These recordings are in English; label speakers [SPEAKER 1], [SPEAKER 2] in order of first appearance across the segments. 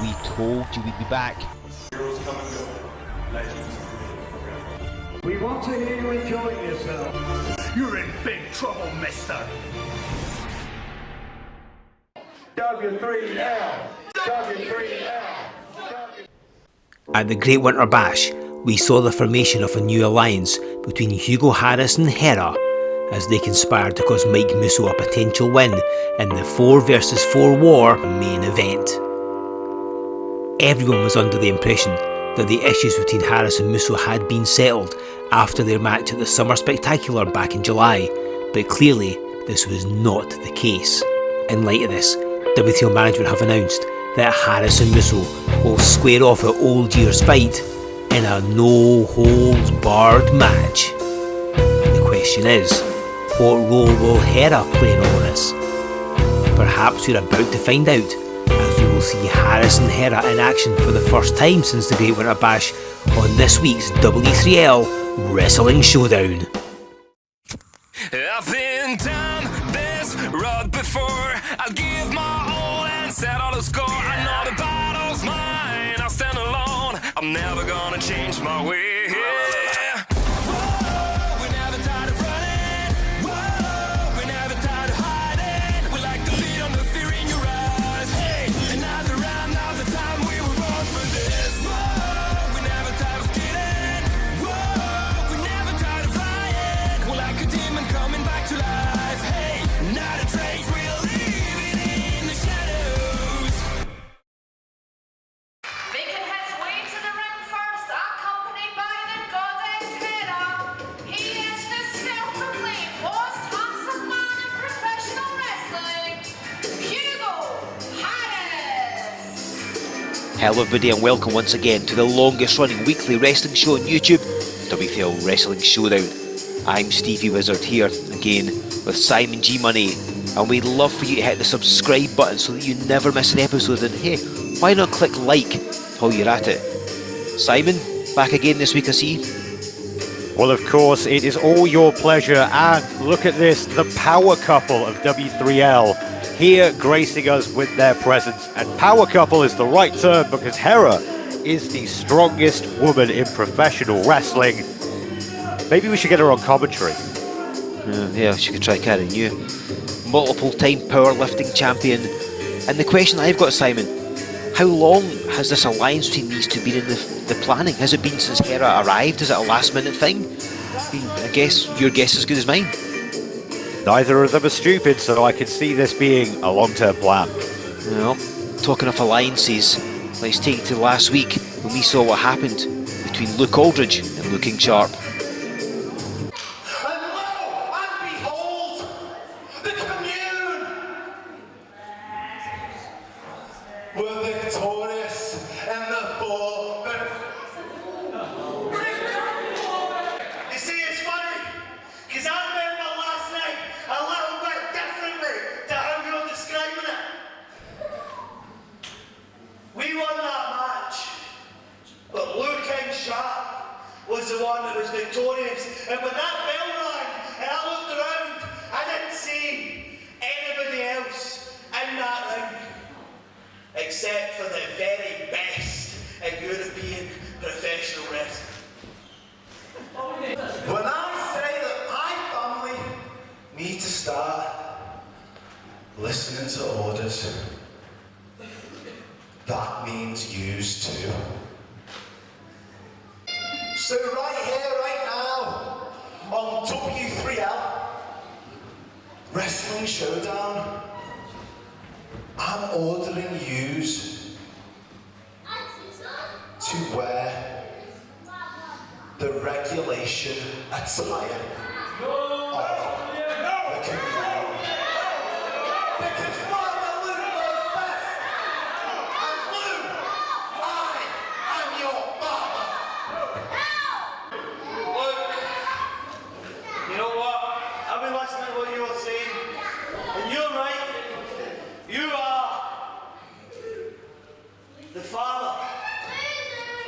[SPEAKER 1] We told you we'd be back.
[SPEAKER 2] We want to hear you enjoying yourself.
[SPEAKER 3] You're in big trouble, mister.
[SPEAKER 2] W3L. W3L.
[SPEAKER 4] At the Great Winter Bash, we saw the formation of a new alliance between Hugo Harris and Hera as they conspired to cause Mike Musso a potential win in the 4 vs 4 war main event. Everyone was under the impression that the issues between Harris and Musso had been settled after their match at the Summer Spectacular back in July, but clearly this was not the case. In light of this, W3L management have announced that Harris and Musso will square off at Old Year's Fight in a no-holds-barred match. The question is, what role will Hera play in all of this? Perhaps we're about to find out, as we will see Harris and Hera in action for the first time since the Great Winter Bash on this week's W3L Wrestling Showdown.
[SPEAKER 5] I've been down this road before. I'll give my all and settle the score. I know the battle's mine. I'll stand alone. I'm never gonna change my way. Whoa, we're never tired of running. Whoa, we're never tired of hiding. We like to feed on the fear in your eyes. Hey, another round, another time we were born for this. Whoa, we're never tired of kidding. Whoa, we're never tired of flying. We're like a demon coming back to life. Hey, not a trace, we're leaving in the shadows.
[SPEAKER 6] Viking heads way to the ring first, accompanied by the goddess Hera. He is the self-proclaimed most handsome man in professional wrestling, Hugo Harris.
[SPEAKER 1] Hello everybody and welcome once again to the longest running weekly wrestling show on YouTube, W3L Wrestling Showdown. I'm Stevie Wizard here again with Simon G Money, and we'd love for you to hit the subscribe button so that you never miss an episode, and hey, why not click like while you're at it. Simon, back again this week I see.
[SPEAKER 7] Well, of course, it is all your pleasure, and look at this, the power couple of W3L here gracing us with their presence. And power couple is the right term because Hera is the strongest woman in professional wrestling. Maybe we should get her on commentary.
[SPEAKER 1] Yeah, she could try carrying you. Multiple time powerlifting champion. And the question I've got, Simon, how long has this alliance between these two been in the planning? Has it been since Hera arrived? Is it a last minute thing? I guess your guess is as good as mine.
[SPEAKER 7] Neither of them are stupid, so I can see this being a long-term plan.
[SPEAKER 1] Well, talking of alliances, let's take it to last week when we saw what happened between Luke Aldridge and Looking Sharp.
[SPEAKER 3] And lo, and behold, the commune were victorious in the 4. You see, it's funny, because I remember last night a little bit differently to how you're describing it. We won that match, but Looking Sharp was the one that was victorious. And when that bell rang and I looked around, I didn't see anybody else in that ring except for the very best in European professional wrestling. When I say that my family need to start listening to orders, that means yous too. So right here, right now, on W3L Wrestling Showdown, I'm ordering yous to wear the regulation attire of the commune. Because Father Luke knows best. And Luke, I am your father. Luke, you know what? I've been listening to what you were saying, and you're right. You are the father.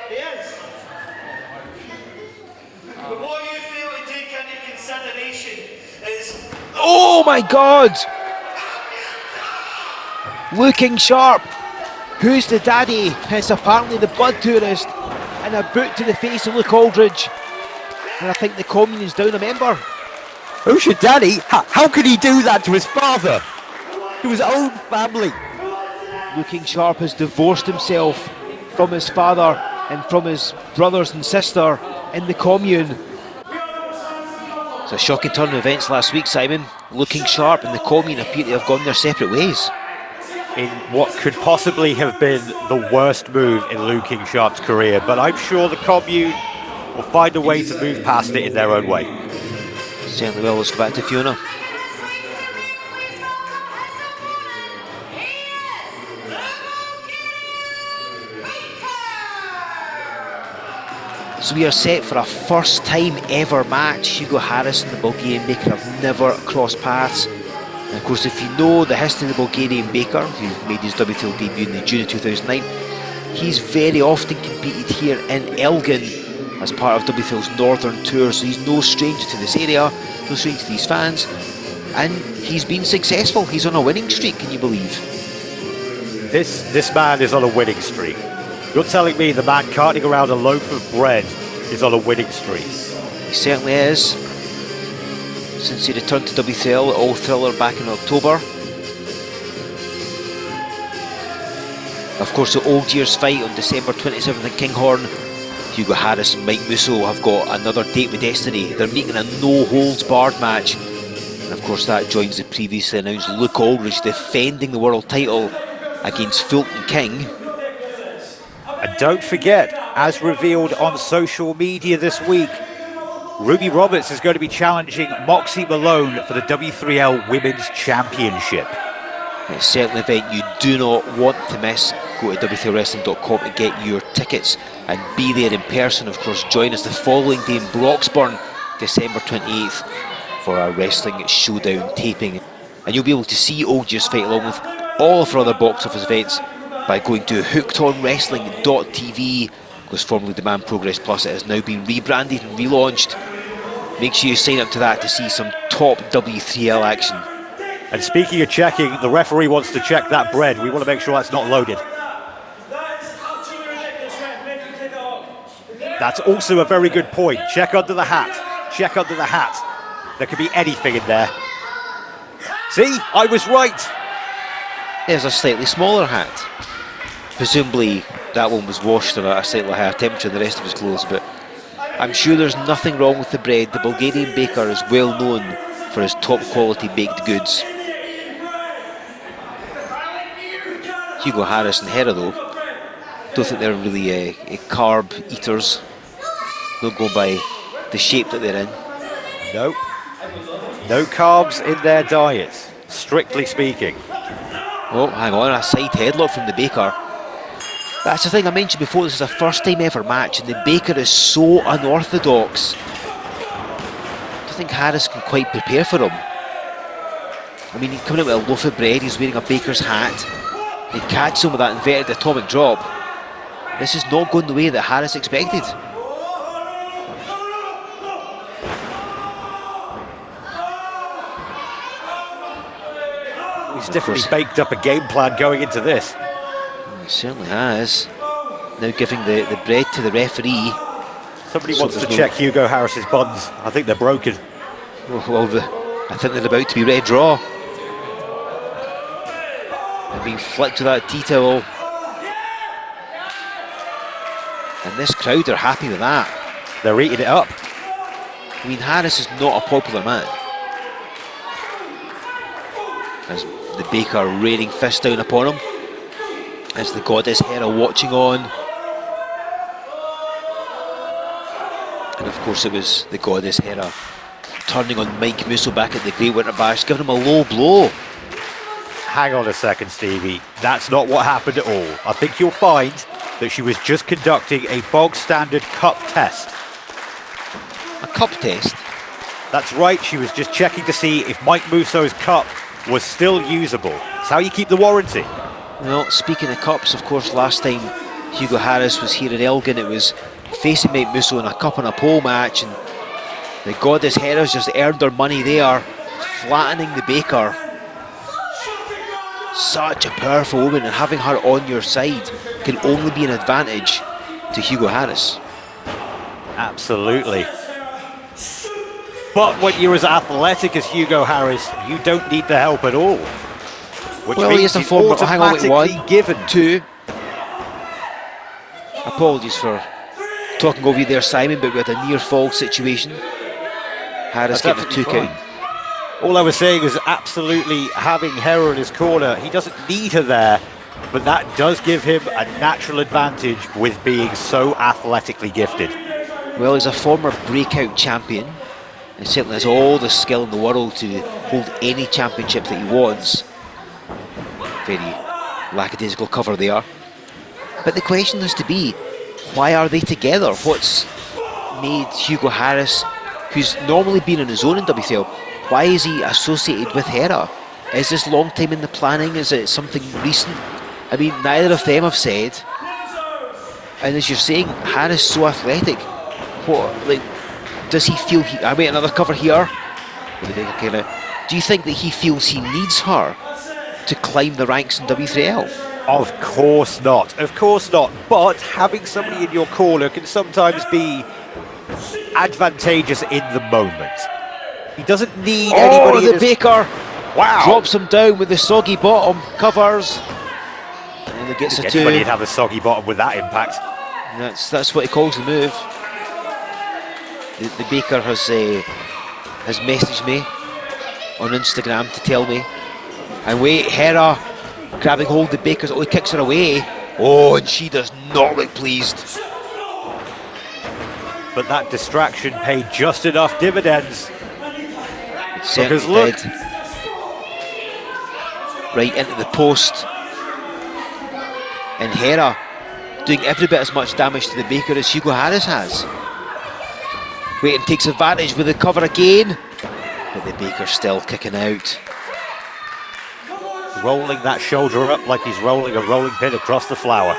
[SPEAKER 3] He is. But what you fail to take into consideration is
[SPEAKER 1] Oh my god! Looking Sharp Who's the daddy? It's apparently the blood tourist, and a boot to the face of Luke Aldridge. And I think the commune's down a member.
[SPEAKER 7] Who's your daddy? How could he do that to his father? To his own family?
[SPEAKER 1] Looking Sharp has divorced himself from his father and from his brothers and sister in the commune. It's a shocking turn of events last week, Simon. Looking Sharp and the commune appear to have gone their separate ways.
[SPEAKER 7] In what could possibly have been the worst move in Looking Sharp's career, but I'm sure the commune will find a way to move past it in their own way.
[SPEAKER 1] Certainly will. Let's go back to Fiona. So we are set for a first time ever match. Hugo Harris and the Bulgarian Baker have never crossed paths. And of course, if you know the history of the Bulgarian Baker, who made his W3L debut in the June of 2009, he's very often competed here in Elgin as part of W3L's Northern Tour, so he's no stranger to this area, no stranger to these fans, and he's been successful. He's on a winning streak, can you believe?
[SPEAKER 7] This man is on a winning streak. You're telling me the man carting around a loaf of bread is on a winning streak?
[SPEAKER 1] He certainly is. Since he returned to W3L at All Thriller back in October. Of course, the Old Year's fight on December 27th in Kinghorn, Hugo Harris and Mike Musso have got another date with destiny. They're making a no-holds-barred match. And of course, that joins the previously announced Luke Aldridge defending the world title against Fulton King.
[SPEAKER 7] And don't forget, as revealed on social media this week, Ruby Roberts is going to be challenging Moxie Malone for the W3L Women's Championship.
[SPEAKER 1] It's certainly an event you do not want to miss. Go to W3LWrestling.com to get your tickets and be there in person. Of course, join us the following day in Broxburn, December 28th, for our Wrestling Showdown taping. And you'll be able to see Old Year's fight along with all of our other box office events by going to hookedonwrestling.tv. It was formerly Demand Progress Plus. It has now been rebranded and relaunched. Make sure you sign up to that to see some top W3L action.
[SPEAKER 7] And speaking of checking, the referee wants to check that bread. We want to make sure that's not loaded. That's also a very good point. Check under the hat. Check under the hat. There could be anything in there. See, I was right.
[SPEAKER 1] There's a slightly smaller hat. Presumably that one was washed at a slightly higher temperature than the rest of his clothes, but I'm sure there's nothing wrong with the bread. The Bulgarian Baker is well known for his top quality baked goods. Hugo Harris and Hera, though, don't think they're really carb eaters. They'll go by the shape that they're in.
[SPEAKER 7] Nope. No carbs in their diet, strictly speaking.
[SPEAKER 1] Oh, hang on, a side headlock from the Baker. That's the thing I mentioned before, this is a first time ever match and the Baker is so unorthodox. I don't think Harris can quite prepare for him. I mean, he's coming out with a loaf of bread, he's wearing a Baker's hat. He catches him with that inverted atomic drop. This is not going the way that Harris expected.
[SPEAKER 7] He's definitely baked up a game plan going into this.
[SPEAKER 1] He certainly has. Now giving the bread to the referee.
[SPEAKER 7] Somebody wants to check Hugo Harris's buns. I think they're broken.
[SPEAKER 1] Well, I think they're about to be red raw. They're being flicked with that tea towel. And this crowd are happy with that.
[SPEAKER 7] They're eating it up.
[SPEAKER 1] I mean, Harris is not a popular man. As the Baker raining fist down upon him. As the goddess Hera watching on. And of course it was the goddess Hera turning on Mike Musso back at the Great Winter Bash, giving him a low blow.
[SPEAKER 7] Hang on a second, Stevie. That's not what happened at all. I think you'll find that she was just conducting a bog standard cup test.
[SPEAKER 1] A cup test?
[SPEAKER 7] That's right, she was just checking to see if Mike Musso's cup was still usable. It's how you keep the warranty.
[SPEAKER 1] Well, speaking of cups, of course, last time Hugo Harris was here in Elgin, it was facing Mike Musso in a cup and a pole match, and the goddess Hera's just earned her money there, flattening the Baker. such a powerful woman, and having her on your side can only be an advantage to Hugo Harris.
[SPEAKER 7] Absolutely. But when you're as athletic as Hugo Harris, you don't need the help at all. Which
[SPEAKER 1] Well,
[SPEAKER 7] means
[SPEAKER 1] he's a
[SPEAKER 7] he's
[SPEAKER 1] former. Hang on, wait,
[SPEAKER 7] automatically
[SPEAKER 1] one,
[SPEAKER 7] given.
[SPEAKER 1] two. Apologies for talking over you there, Simon, but we had a near fall situation. Harris
[SPEAKER 7] That's
[SPEAKER 1] getting a
[SPEAKER 7] absolutely
[SPEAKER 1] 2 count.
[SPEAKER 7] fine. All I was saying is absolutely having Hera in his corner. He doesn't need her there, but that does give him a natural advantage with being so athletically gifted.
[SPEAKER 1] Well, he's a former breakout champion and certainly has all the skill in the world to hold any championship that he wants. Very lackadaisical cover there. But the question has to be, why are they together? What's made Hugo Harris, who's normally been on his own in W3L, why is he associated with Hera? Is this long time in the planning? Is it something recent? I mean, neither of them have said. And as you're saying, Harris so athletic. What, like, does he feel? I mean, another cover here. Do you think that he feels he needs her to climb the ranks in W3L?
[SPEAKER 7] Of course not. Of course not. But having somebody in your corner can sometimes be advantageous in the moment. He doesn't need anybody.
[SPEAKER 1] Oh, the Baker!
[SPEAKER 7] Wow!
[SPEAKER 1] Drops him down with the soggy bottom, covers, and it gets a 2.
[SPEAKER 7] Anybody'd have a soggy bottom with that impact.
[SPEAKER 1] That's what he calls the move. The Baker has messaged me on Instagram to tell me. And wait, Hera grabbing hold of the Baker's. Oh, he kicks her away. Oh, and she does not look pleased.
[SPEAKER 7] But that distraction paid just enough dividends.
[SPEAKER 1] It certainly
[SPEAKER 7] Because look.
[SPEAKER 1] did. Right into the post. And Hera doing every bit as much damage to the Baker as Hugo Harris has. Wait, and takes advantage with the cover again. But the Baker's still kicking out.
[SPEAKER 7] Rolling that shoulder up like he's rolling a rolling pin across the flour.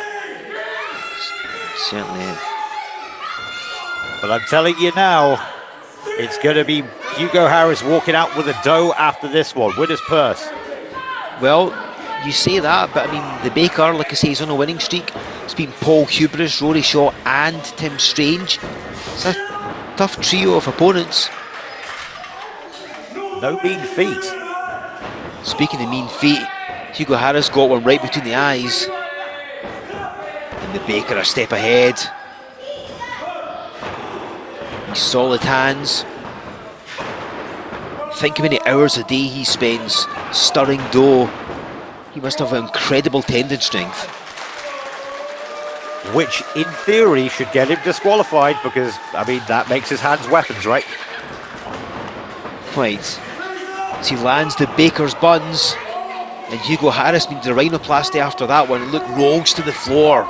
[SPEAKER 1] Certainly is.
[SPEAKER 7] But I'm telling you now, it's going to be Hugo Harris walking out with a dough after this one. Winner's purse.
[SPEAKER 1] Well, you say that, but I mean, the Baker, like I say, he's on a winning streak. It's been Paul Hubris, Rory Shaw and Tim Strange. It's a tough trio of opponents.
[SPEAKER 7] No mean feat.
[SPEAKER 1] Speaking of mean feet, Hugo Harris got one right between the eyes. And the Baker a step ahead. These solid hands. Think how many hours a day he spends stirring dough. He must have incredible tendon strength.
[SPEAKER 7] Which, in theory, should get him disqualified because, I mean, that makes his hands weapons, right?
[SPEAKER 1] Quite. As he lands the Baker's buns, and Hugo Harris needs a rhinoplasty after that one. Look, rolls to the floor.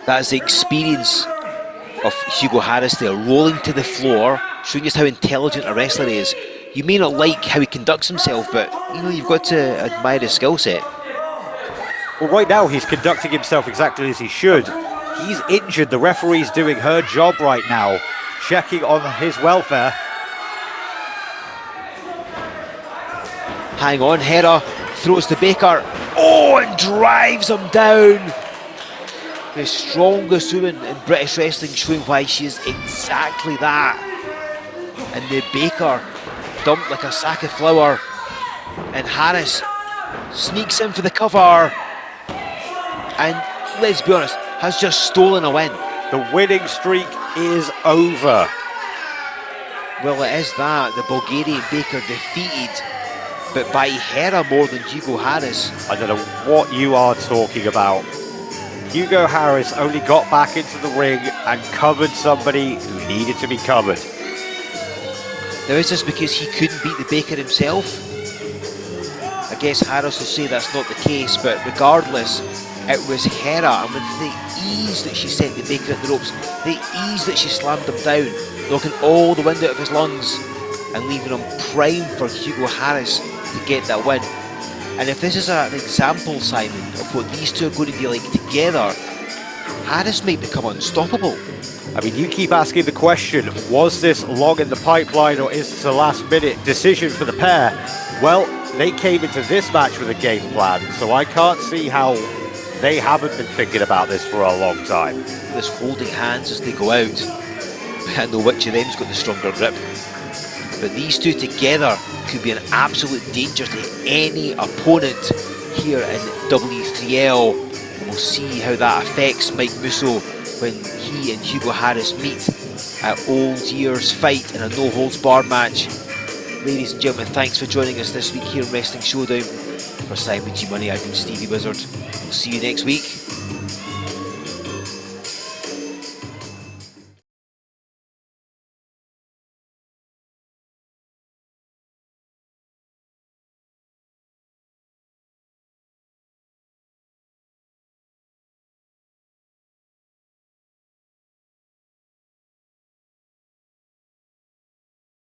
[SPEAKER 1] That's the experience of Hugo Harris there, rolling to the floor, showing just how intelligent a wrestler he is. You may not like how he conducts himself, but you know, you've got to admire his skill set.
[SPEAKER 7] Well, right now he's conducting himself exactly as he should. He's injured. The referee's doing her job right now, checking on his welfare.
[SPEAKER 1] Hang on, Hera throws the Baker. Oh, and drives him down. The strongest woman in British wrestling, showing why she is exactly that. And the Baker dumped like a sack of flour. And Harris sneaks in for the cover. And let's be honest, has just stolen a win.
[SPEAKER 7] The winning streak is over.
[SPEAKER 1] Well, it is that. The Bulgarian Baker defeated, but by Hera more than Hugo Harris.
[SPEAKER 7] I don't know what you are talking about. Hugo Harris only got back into the ring and covered somebody who needed to be covered.
[SPEAKER 1] Now, is this because he couldn't beat the Baker himself? I guess Harris will say that's not the case, but regardless, it was Hera, and with the ease that she sent the Baker at the ropes, the ease that she slammed him down, knocking all the wind out of his lungs and leaving him primed for Hugo Harris to get that win. And if this is an example, Simon, of what these two are going to be like together, Harris might become unstoppable.
[SPEAKER 7] I mean, you keep asking the question, was this long in the pipeline or is this a last-minute decision for the pair? Well, they came into this match with a game plan, so I can't see how they haven't been thinking about this for a long time.
[SPEAKER 1] This holding hands as they go out. I know which of them's got the stronger grip. But these two together could be an absolute danger to any opponent here in W3L. And we'll see how that affects Mike Musso when he and Hugo Harris meet at Old Year's Fight in a no-holds-barred match. Ladies and gentlemen, thanks for joining us this week here in Wrestling Showdown. For Simon G Money, I've been Stevie Wizard. We'll see you next week.